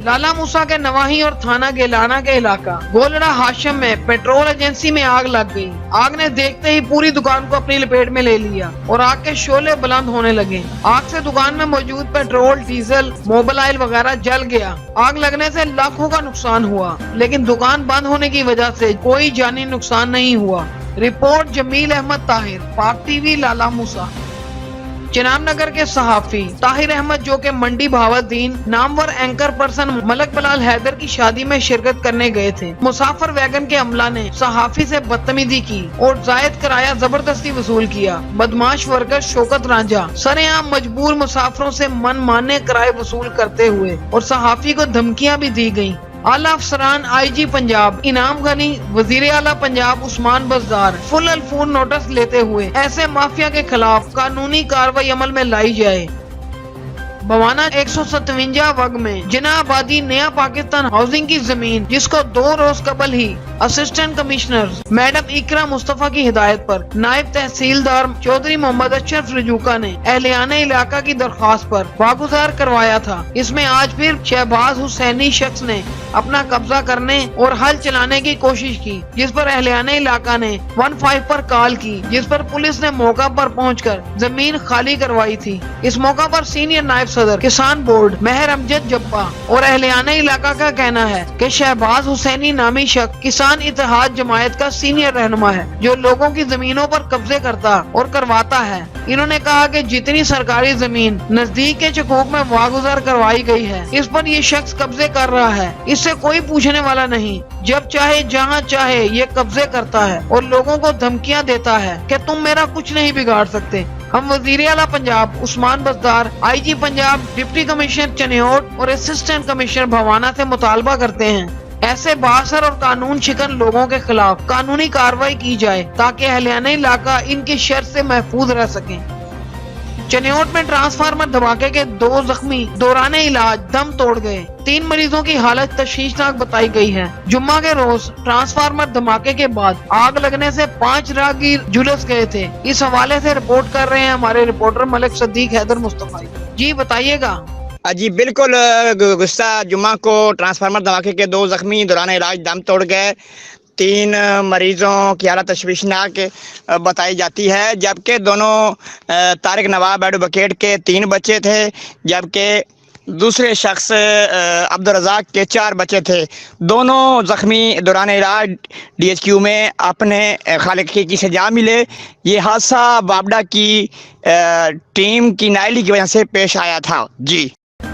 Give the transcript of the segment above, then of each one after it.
लाला मूसा के नवाही और थाना गेलाना के इलाका गोलड़ा हाशिम में पेट्रोल एजेंसी में आग लग गई। आग ने देखते ही पूरी दुकान को अपनी लपेट में ले लिया और आग के शोले बुलंद होने लगे। आग से दुकान में मौजूद पेट्रोल, डीजल, मोबाइल वगैरह जल गया। आग लगने से लाखों का नुकसान हुआ, लेकिन दुकान बंद होने की वजह से कोई जानी नुकसान नहीं हुआ। रिपोर्ट जमील अहमद ताहिर, पाक टीवी, लाला मूसा। चिनाब नगर के सहाफी ताहिर अहमद, जो के मंडी भावदीन नामवर एंकर पर्सन मलक बलाल हैदर की शादी में शिरकत करने गए थे। मुसाफिर वैगन के अमला ने सहाफी से बदतमीजी की और जायद किराया जबरदस्ती वसूल किया। बदमाश वर्कर शौकत रांझा सरेआम मजबूर मुसाफिरों से मन माने किराए वसूल करते हुए और सहाफी को धमकियां भी दी गयी। आला अफसरान IG पंजाब इनाम गनी, वजीर आला पंजाब उस्मान बज़दार फुल अल-फूल नोटिस लेते हुए ऐसे माफिया के खिलाफ कानूनी कार्रवाई अमल में लाई जाए। बवाना 157 वग में जिना आबादी नया पाकिस्तान हाउसिंग की जमीन, जिसको 2 रोज कबल ही असिस्टेंट कमिश्नर मैडम इकरा मुस्तफा की हिदायत पर नायब तहसीलदार चौधरी मोहम्मद अशरफ रजूका ने अहलियाने इलाका की दरख्वास्त पर वागुजार करवाया था। इसमें आज फिर शहबाज हुसैनी शख्स ने अपना कब्जा करने और हल चलाने की कोशिश की, जिस पर अहलियाने इलाका ने 15 पर कॉल की, जिस पर पुलिस ने मौका पर पहुंचकर जमीन खाली करवाई थी। इस मौका पर सीनियर नायब सदर किसान बोर्ड मेहर अमजद जब्बा और अहलियाने इलाका का कहना है कि शहबाज हुसैनी नामी शख्स किसान इत्तेहाद जमायत का सीनियर रहनुमा है, जो लोगों की जमीनों पर कब्जे करता और करवाता है। इन्होंने कहा कि जितनी सरकारी जमीन नजदीक के चकोक में वागुजार करवाई गई है, इस पर ये शख्स कब्जे कर रहा है। इससे कोई पूछने वाला नहीं, जब चाहे जहाँ चाहे ये कब्जे करता है और लोगों को धमकियाँ देता है कि तुम मेरा कुछ नहीं बिगाड़ सकते। हम वजीर आला Punjab Usman Buzdar, IG Punjab, deputy commissioner Chiniot और असिस्टेंट कमिश्नर भवाना से मुतालबा करते हैं ऐसे बासर और कानून शिकन लोगों के खिलाफ कानूनी कार्रवाई की जाए, ताकि अहलियाने इलाका इनकी शर से महफूज रह सकें। चनियोट में ट्रांसफार्मर धमाके के 2 जख्मी दौरान इलाज दम तोड़ गए। 3 मरीजों की हालत तशवीशनाक बताई गई है। जुम्मा के रोज ट्रांसफार्मर धमाके के बाद आग लगने से 5 राहगीर झुलस गए थे। इस हवाले से रिपोर्ट कर रहे हैं हमारे रिपोर्टर मलिक सदीक हैदर मुस्तफा। जी बताइएगा। जी बिल्कुल, गुस्सा जुम्मा को ट्रांसफार्मर धमाके के 2 जख्मी दौरान इलाज दम तोड़ गए। 3 मरीजों की हालत तशवीशनाक बताई जाती है, जबकि दोनों तारिक नवाब एडवोकेट के 3 बच्चे थे, जबकि दूसरे शख्स अब्दुल रज़ाक के 4 बच्चे थे। दोनों जख्मी दौरान इलाज DHQ में अपने खालिकी की सजा मिले। ये हादसा बाबडा की टीम की नाइली की वजह से पेश आया था। जी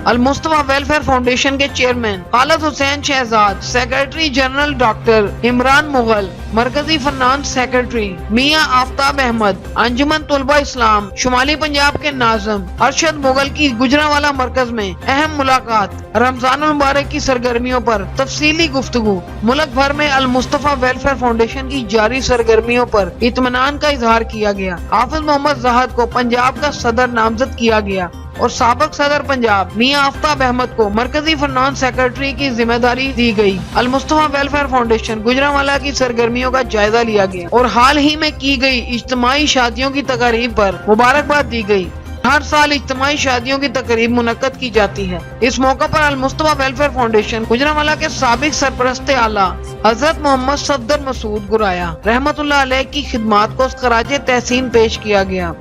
अल मुस्तफा वेलफेयर फाउंडेशन के chairman Khalid Hussain Shahzad, secretary general doctor Imran Mughal, मरकजी फनान सेक्रेटरी मियां आफ्ताब अहमद, अंजुमन तुलबा इस्लाम शुमाली पंजाब के नाज़िम अरशद मुगल की गुजरांवाला मरकज में अहम मुलाकात। रमजान मुबारक की सरगर्मियों पर तफसीली गुफ्तगू। मुल्क भर में अल मुस्तफा वेलफेयर फाउंडेशन की जारी सरगर्मियों पर इत्मीनान का इजहार किया गया। हाफिज मोहम्मद ज़ाहिद को पंजाब का सदर नामजद किया गया और साबिक सदर पंजाब मियां आफ्ताब अहमद को मरकजी फनान सेक्रेटरी की जिम्मेदारी दी गई। अल मुस्तफा वेलफेयर फाउंडेशन गुजरांवाला की सरगर्मियों का जायजा लिया गया और हाल ही में की गई इज्तिमाई शादियों की तकारीब पर मुबारकबाद दी गई। हर साल इज्तिमाई शादियों की तकरीब मुनक्कद की जाती है। इस मौका पर अल मुस्तफा वेलफेयर फाउंडेशन गुजरांवाला के साबिक सरपरस्ते आला हजरत मोहम्मद सफदर मसूद गुराया रहमतुल्लाह अलैह की खिदमात को खराजे तहसीन पेश किया गया।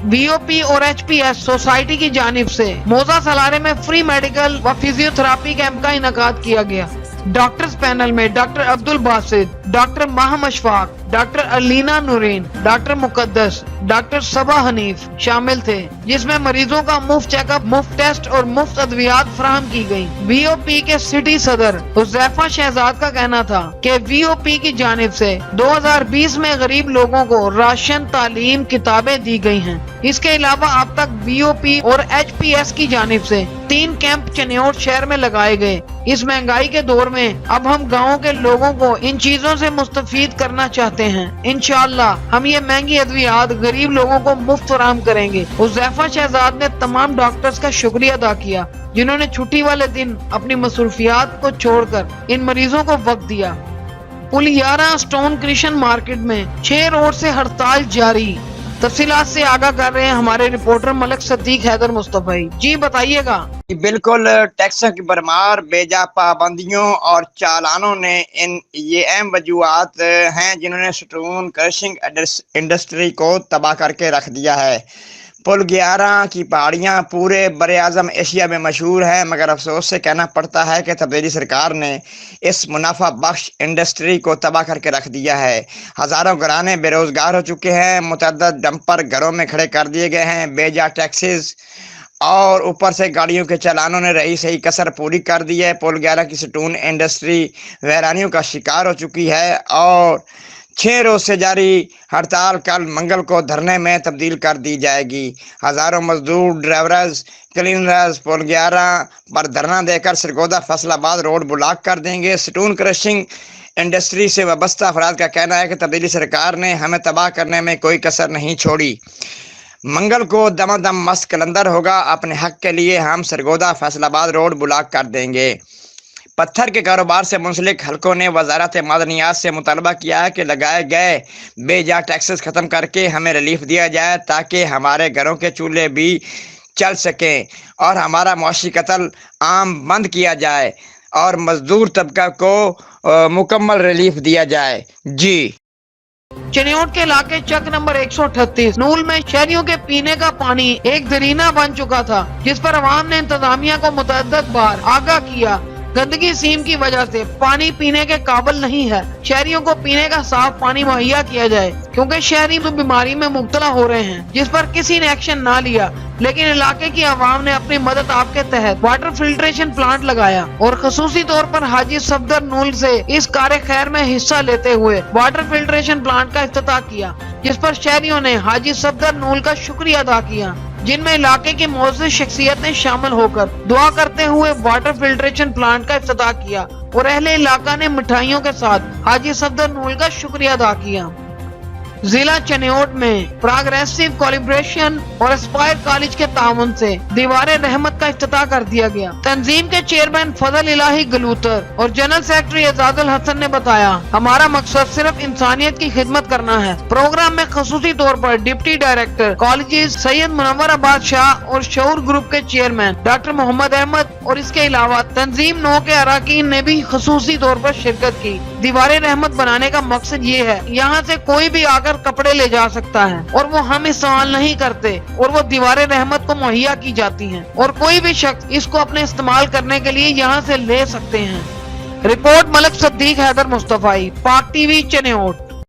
VOP और HPS सोसाइटी की जानिब से मोजा सलारे में फ्री मेडिकल व फिजियोथेरापी कैंप का इनकाद किया गया। डॉक्टर्स पैनल में doctor Abdul Basit, doctor Maham Ashfaq, doctor Alina Noreen, doctor Muqaddas, doctor Saba Hanif शामिल थे, जिसमें मरीजों का मुफ्त चेकअप, मुफ्त टेस्ट और मुफ्त अद्वियात फराहम की गयी। VOP के सिटी सदर हुज़ैफा शहजाद का कहना था कि VOP की जानिब से 2020 में गरीब लोगों को राशन, तालीम, किताबें दी गई हैं। इसके अलावा अब तक VOP और HPS की जानिब से 3 कैंप चनियोट शहर में लगाए गए। इस महंगाई के दौर में अब हम गाँव के लोगों को इन चीजों से मुस्तफीद करना चाहते हैं। इंशाअल्लाह हम ये महंगी अद्वियात गरीब लोगों को मुफ्त फराहम करेंगे। हुज़ैफा शहजाद ने तमाम डॉक्टर्स का शुक्रिया अदा किया, जिन्होंने छुट्टी वाले दिन अपनी मसरूफियात को छोड़कर इन मरीजों को वक्त दिया। पुलियारा स्टोन क्रिश्चियन मार्केट में 6 रोड से हड़ताल जारी। तफसीलात से आगाह कर रहे हैं हमारे रिपोर्टर मलक सद्दीक हैदर मुस्तफाई। जी बताइएगा। बिल्कुल, टैक्सों की भरमार, बेजा पाबंदियों और चालानों ने ये अहम वजूहात हैं जिन्होंने स्टोन क्रशिंग इंडस्ट्री को तबाह करके रख दिया है। पुल 11 की पहाड़ियाँ पूरे बरे आज़म एशिया में मशहूर है, मगर अफसोस से कहना पड़ता है कि तब्दीली सरकार ने इस मुनाफा बख्श इंडस्ट्री को तबाह करके रख दिया है। हज़ारों घराने बेरोज़गार हो चुके हैं, मुतअद्दिद डंपर घरों में खड़े कर दिए गए हैं, बेजा टैक्सेस और ऊपर से गाड़ियों के चालानों ने रही सही कसर पूरी कर दी है। पुल 11 की स्टोन इंडस्ट्री वीरानियों का शिकार हो चुकी है और 6 रोज से जारी हड़ताल कल मंगल को धरने में तब्दील कर दी जाएगी। हज़ारों मजदूर, ड्राइवर्स, क्लीनर्स पुल 11 पर धरना देकर सरगोदा फैसलाबाद रोड ब्लॉक कर देंगे। स्टोन क्रशिंग इंडस्ट्री से वाबस्ता अफराद का कहना है कि तब्दीली सरकार ने हमें तबाह करने में कोई कसर नहीं छोड़ी। मंगल को दमादम मस्त कलंदर होगा, अपने हक के लिए हम सरगोदा फैसलाबाद रोड ब्लॉक कर देंगे। पत्थर के कारोबार से मुंसलिक हलकों ने वजारत मादनियात से मुतालबा किया है कि लगाए गए बेजा टैक्सेस ख़त्म करके हमें रिलीफ दिया जाए ताकि हमारे घरों के चूल्हे भी चल सकें और हमारा मुआशी कत्ल आम बंद किया जाए और मजदूर तबका को मुकम्मल रिलीफ दिया जाए। जी। चनियोट के इलाके चक नंबर 138 नूल में शहरियों के पीने का पानी एक दरीना बन चुका था, जिस पर अवाम ने इंतजामिया को मुतअद्दिद बार आगाह किया। गंदगी सीम की वजह से पानी पीने के काबिल नहीं है। शहरियों को पीने का साफ पानी मुहैया किया जाए क्योंकि शहरी तो बीमारी में मुब्तला हो रहे हैं, जिस पर किसी ने एक्शन ना लिया। लेकिन इलाके की आवाम ने अपनी मदद आप के तहत वाटर फिल्ट्रेशन प्लांट लगाया और खसूसी तौर पर हाजी सफदर नूल से इस कार्य खैर में हिस्सा लेते हुए वाटर फिल्ट्रेशन प्लांट का इफ्तिताह किया, जिस पर शहरियों ने हाजी सफदर नूल का शुक्रिया अदा किया, जिनमें इलाके की मौजूद शख्सियतें शामिल होकर दुआ करते हुए वाटर फिल्ट्रेशन प्लांट का इफ्तिताह किया और अहले इलाका ने मिठाइयों के साथ हाजी सफदर नूल का शुक्रिया अदा किया। जिला चनियोट में प्रोग्रेसिव कोलिब्रेशन और एस्पायर कॉलेज के ताउन से दीवारे रहमत का इफ्तिताह कर दिया गया। तंजीम के चेयरमैन फजल इलाही गलूतर और जनरल सेक्रेटरी एजाजुल हसन ने बताया, हमारा मकसद सिर्फ इंसानियत की खिदमत करना है। प्रोग्राम में खसूसी तौर पर deputy director colleges Syed Munawar Abad Shah और शऊर ग्रुप के चेयरमैन डॉक्टर मोहम्मद अहमद और इसके अलावा तंजीम 9 के अरकान ने भी खसूसी तौर पर शिरकत की। दीवारे रहमत बनाने का मकसद ये है, यहाँ से कोई भी आकर कपड़े ले जा सकता है और वो हम इस्तेमाल नहीं करते और वो दीवारे रहमत को मुहैया की जाती हैं और कोई भी शख्स इसको अपने इस्तेमाल करने के लिए यहाँ से ले सकते हैं। रिपोर्ट मलक सद्दीक हैदर मुस्तफाई, पाक टीवी चनियोट।